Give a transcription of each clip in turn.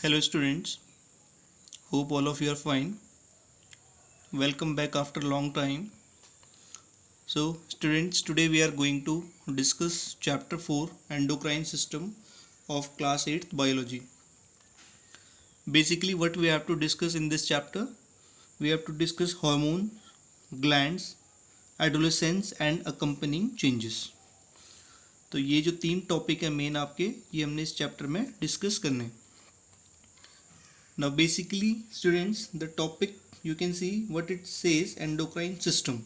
Hello students, hope all of you are fine. Welcome back after a long time. So students, today we are going to discuss chapter 4 endocrine system of class 8th biology. Basically what we have to discuss in this chapter, we have to discuss hormones, glands, adolescence and accompanying changes. तो ये जो तीन topic है main आपके, ये हमने इस chapter में डिस्कस करने हैं. Now basically students, the topic you can see what it says endocrine system.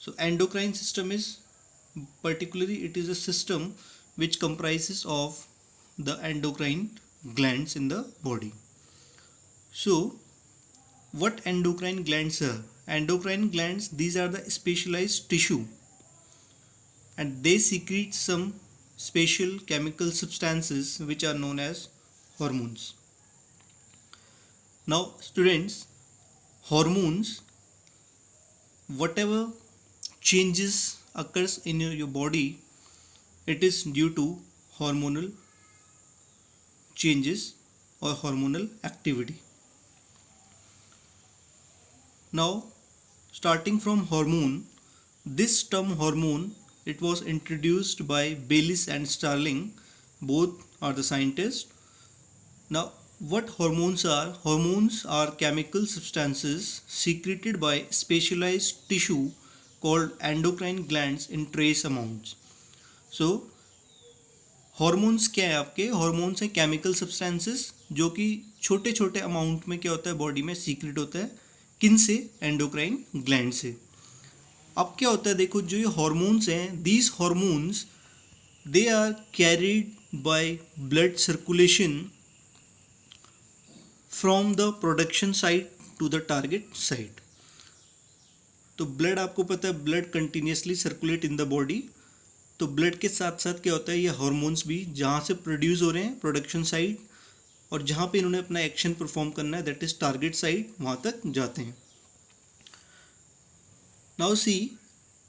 So endocrine system is particularly it is a system which comprises of the endocrine glands in the body. So what endocrine glands are? Endocrine glands, these are the specialized tissue and they secrete some special chemical substances which are known as hormones. Now students, hormones, whatever changes occurs in your body, it is due to hormonal changes or hormonal activity. Now starting from hormone, this term hormone, it was introduced by Bayliss and Starling, both are the scientists. Now what hormones are? Hormones are chemical substances secreted by specialized tissue called endocrine glands in trace amounts. So hormones क्या है आपके? hormones है chemical substances जो कि छोटे छोटे amount में क्या होता है बॉडी में सीक्रेट होता है. किन से? एंडोक्राइन ग्लैंड से. अब क्या होता है देखो, जो ये हॉर्मोन्स हैं, these hormones they are carried by blood circulation from the production site to the target site. तो ब्लड, आपको पता है blood continuously circulate in the body. तो ब्लड के साथ साथ क्या होता है, ये हार्मोन्स भी जहाँ से प्रोड्यूस हो रहे हैं प्रोडक्शन साइट, और जहाँ पे इन्होंने अपना एक्शन परफॉर्म करना है दैट इज टारगेट साइट, वहाँ तक जाते हैं. Now see,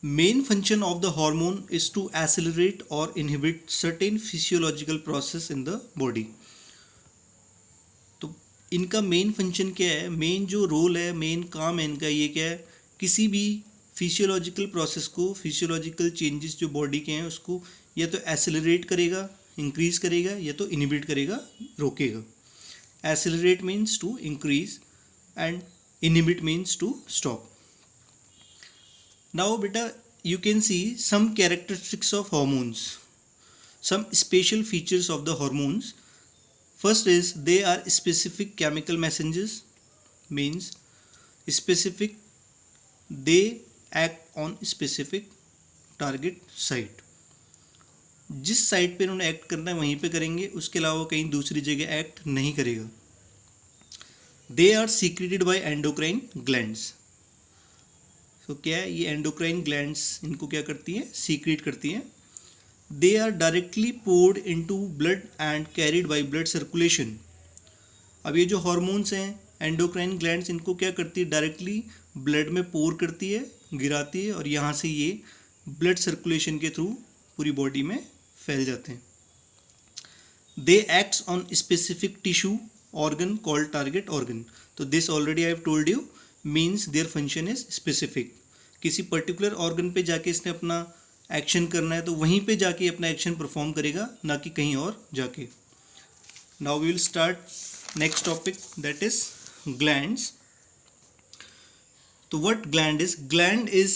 main function of the hormone is to accelerate और inhibit certain physiological process in the body. तो इनका मेन फंक्शन क्या है, मेन जो रोल है, मेन काम है इनका, ये क्या है, किसी भी फिजियोलॉजिकल प्रोसेस को, फिजियोलॉजिकल चेंजेस जो बॉडी के हैं उसको या तो एक्सेलरेट करेगा, इंक्रीज करेगा, या तो इनहिबिट करेगा, रोकेगा. Accelerate means to increase and inhibit means to stop. Now बेटा you can see some characteristics of hormones, some special features of the hormones. First is they are specific chemical messengers, means specific, they act on specific target site. जिस site पे इन्होंने act करना है वहीं पे करेंगे, उसके अलावा कहीं दूसरी जगह एक्ट नहीं करेगा. They are secreted by endocrine glands. तो क्या है, ये एंडोक्राइन ग्लैंड्स इनको क्या करती हैं, सीक्रेट करती हैं. They are directly poured into blood and carried by blood circulation. अब ये जो हॉर्मोन्स हैं, एंडोक्राइन ग्लैंड्स इनको क्या करती है, डायरेक्टली ब्लड में पोर करती है, गिराती है, और यहाँ से ये ब्लड सर्कुलेशन के थ्रू पूरी बॉडी में फैल जाते हैं. They acts on specific tissue organ called target organ. तो this already I have told you, means their function is specific. किसी पर्टिकुलर ऑर्गन पे जाके इसने अपना एक्शन करना है तो वहीं पे जाके अपना एक्शन परफॉर्म करेगा, ना कि कहीं और जाके. Now we will start next topic, that is glands. तो what gland is? Gland is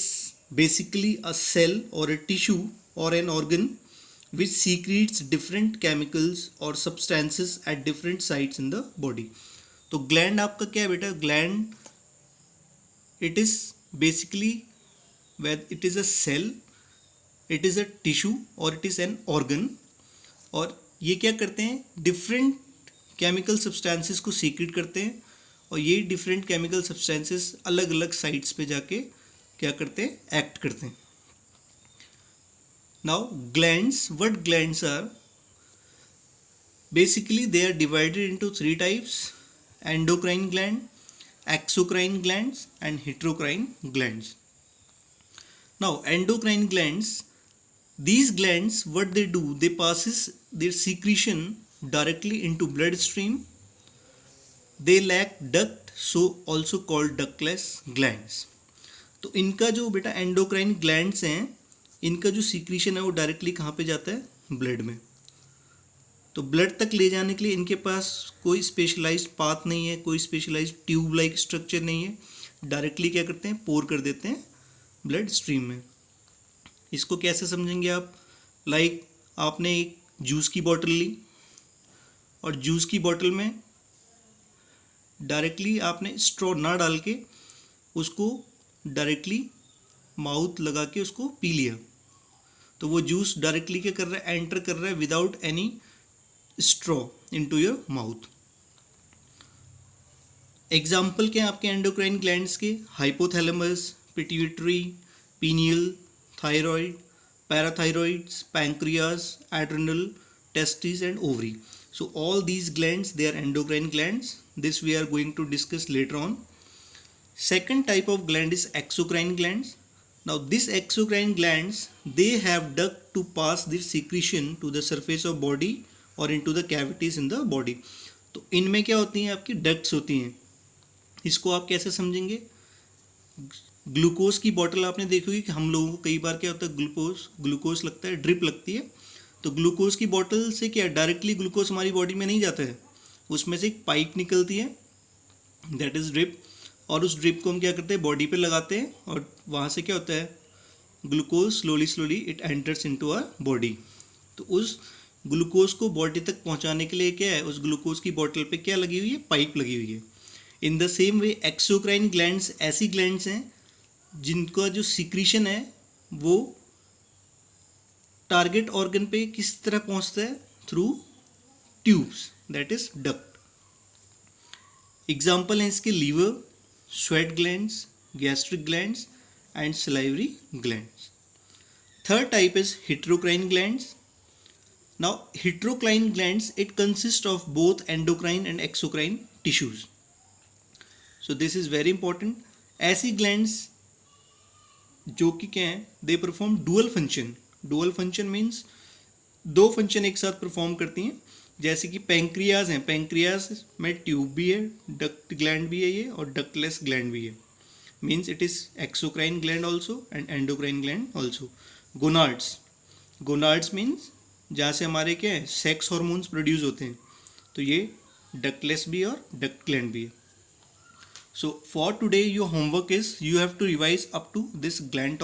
basically a cell और a tissue or an organ which secretes different chemicals or substances at different sites in the body. तो gland आपका क्या है बेटा? Gland it is basically where it is a cell, it is a tissue or it is an organ. और ये क्या करते हैं, डिफरेंट केमिकल सब्सटेंसेस को सीक्रेट करते हैं, और ये डिफरेंट केमिकल सब्सटेंसेस अलग अलग साइट्स पे जाके क्या करते हैं, एक्ट करते हैं. Now glands, what glands are? Basically they are divided into 3 types: endocrine gland, exocrine glands and heterocrine glands. Now endocrine glands, these glands what they do, they passes their secretion directly into bloodstream. They lack duct, so also called ductless glands. तो इनका जो बेटा endocrine glands हैं, इनका जो secretion है वो directly कहाँ पे जाता है? ब्लड में। तो ब्लड तक ले जाने के लिए इनके पास कोई स्पेशलाइज्ड पाथ नहीं है, कोई स्पेशलाइज्ड ट्यूब लाइक स्ट्रक्चर नहीं है। डायरेक्टली क्या करते हैं? पोर कर देते हैं ब्लड स्ट्रीम में। इसको कैसे समझेंगे आप? लाइक आपने एक जूस की बॉटल ली और जूस की बॉटल में डायरेक्टली आपने स्ट्रॉ ना डाल के उसको डायरेक्टली माउथ लगा के उसको पी लिया, तो वो जूस डायरेक्टली क्या कर रहा है? एंटर कर रहा है without any straw into your mouth. Example क्या है आपके एंडोक्राइन ग्लैंड्स के? Hypothalamus, pituitary, pineal, thyroid, parathyroids, pancreas, adrenal, testes and ovary. So all these glands, they are endocrine glands. This we are going to discuss later on. Second type of gland is exocrine glands. Now this exocrine glands, they have duct to pass their secretion to the surface of body or into the cavities in the body. तो इनमें क्या होती हैं? आपकी ducts होती हैं। इसको आप कैसे समझेंगे? ग्लूकोज की बोतल आपने देखी होगी कि हम लोगों को कई बार क्या होता है? ग्लूकोज लगता है, ड्रिप लगती है। तो ग्लूकोज की बोतल से क्या डायरेक्टली ग्लूकोज हमारी बॉडी में नहीं जाता है, उसमें से एक पाइप निकलती है, दैट इज़ ड्रिप। और उस ड्रिप को हम क्या करते हैं? बॉडी पे लगाते हैं और वहाँ से क्या होता है? Glucose slowly it enters into our body. तो उस ग्लूकोज को बॉडी तक पहुँचाने के लिए क्या है? उस ग्लूकोज की बोतल पे क्या लगी हुई है? पाइप लगी हुई है। In the same way exocrine glands ऐसी ग्लैंड्स हैं जिनका जो सिक्रीशन है वो टारगेट ऑर्गन पे किस तरह पहुंचता है? Through tubes, that is duct. Example है इसके liver, sweat glands, gastric glands and salivary glands. Third type is heterocrine glands. Now heterocline glands, it consists of both endocrine and exocrine tissues. So this is very important. ऐसी glands जो कि क्या हैं? They perform dual function. Dual function means दो function एक साथ perform करती हैं. जैसे कि पेंक्रियाज हैं, पेंक्रियाज में ट्यूब भी है, डक्ट ग्लैंड भी है ये, और डक्टलेस ग्लैंड भी है. Means it is exocrine gland also and endocrine gland also. Gonads, gonads means जहाँ से हमारे क्या है? सेक्स हार्मोन्स प्रोड्यूस होते हैं. तो ये डक्टलेस भी और डक्ट ग्लैंड भी है. So for today your homework is you have to revise up to this gland topic.